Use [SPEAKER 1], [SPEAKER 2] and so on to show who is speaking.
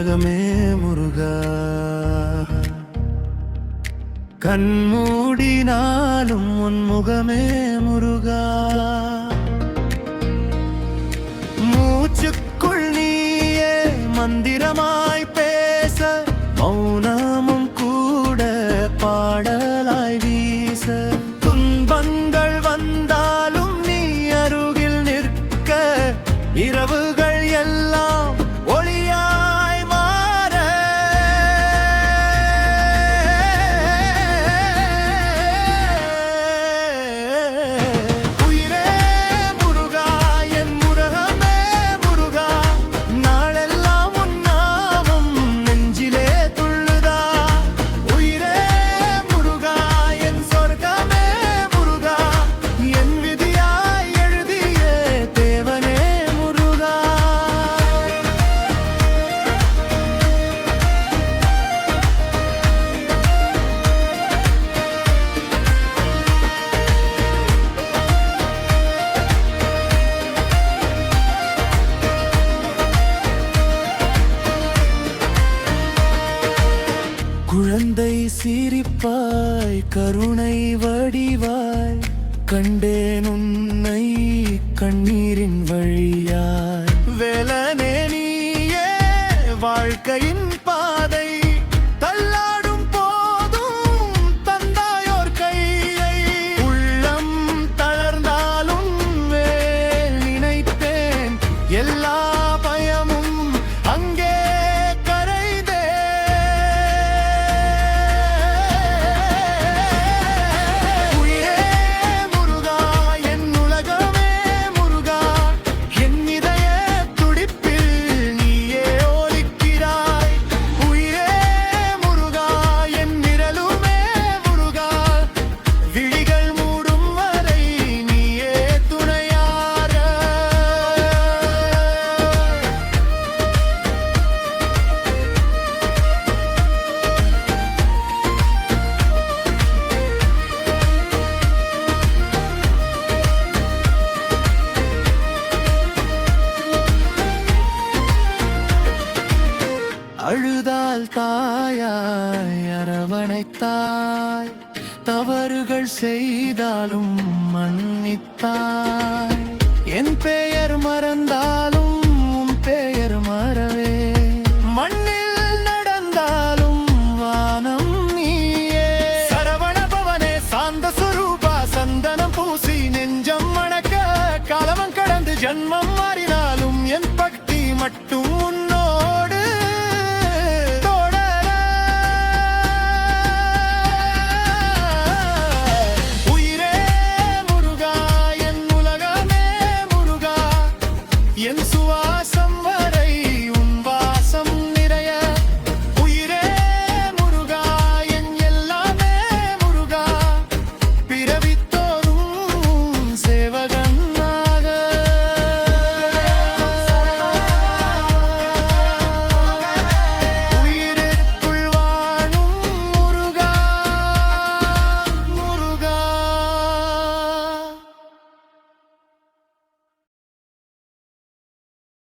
[SPEAKER 1] உலகமே முருகா. கண்மூடினாலும் உன் முகமே முருகா. மூச்சுக்குள் நீயே மந்திரமாய் பேச, மௌனமும் கூட பாடலாய் வீச. துன்பங்கள் வந்தாலும் நீ அருகில் நிற்க, இரவுகள் எல்லாம் ஒளியாய் மாற. உயிரே முருகா, என் முருகமே முருகா, நாளெல்லாம் உன் நாமம் நெஞ்சிலே துள்ளுதா. உயிரே முருகா, என் சொர்க்கமே முருகா, என் விதியாய் எழுதிய தேவனே முருகா. குழந்தை சிரிப்பாய், கருணை வடிவாய், கண்டேன் உன்னை கண்ணீரின் வழியாய். வேலனே நீயே வாழ்க்கையின் பாதை, தள்ளாடும் போதும் தந்தாயோர் கையை. உள்ளம் தளர்ந்தாலும் வேல் நினைத்தேன், எல்லா பயமும் அங்கே கரைதே. உயிரே முருகா, என் உலகமே முருகா, என் இதய துடிப்பில் நீயே ஒலிக்கிறாய். உயிரே முருகா, என் நிழலுமே முருகா, விழிகள் மூடும் வரை நீயே துணையாக. அழுதால் தாயாய் அரவணைத்தாய், தவறுகள் செய்தாலும் மன்னித்தாய். என் பெயர் மறந்தாலும் உன் பெயர் மறவே, மண்ணில் நடந்தாலும் வானம் நீயே. சரவண பவனே சாந்த சுரூபா, சந்தனம் பூசி நெஞ்சம் மணக்க, காலமம் கடந்து ஜன்மம் மாறினாலும் என் பக்தி மட்டும்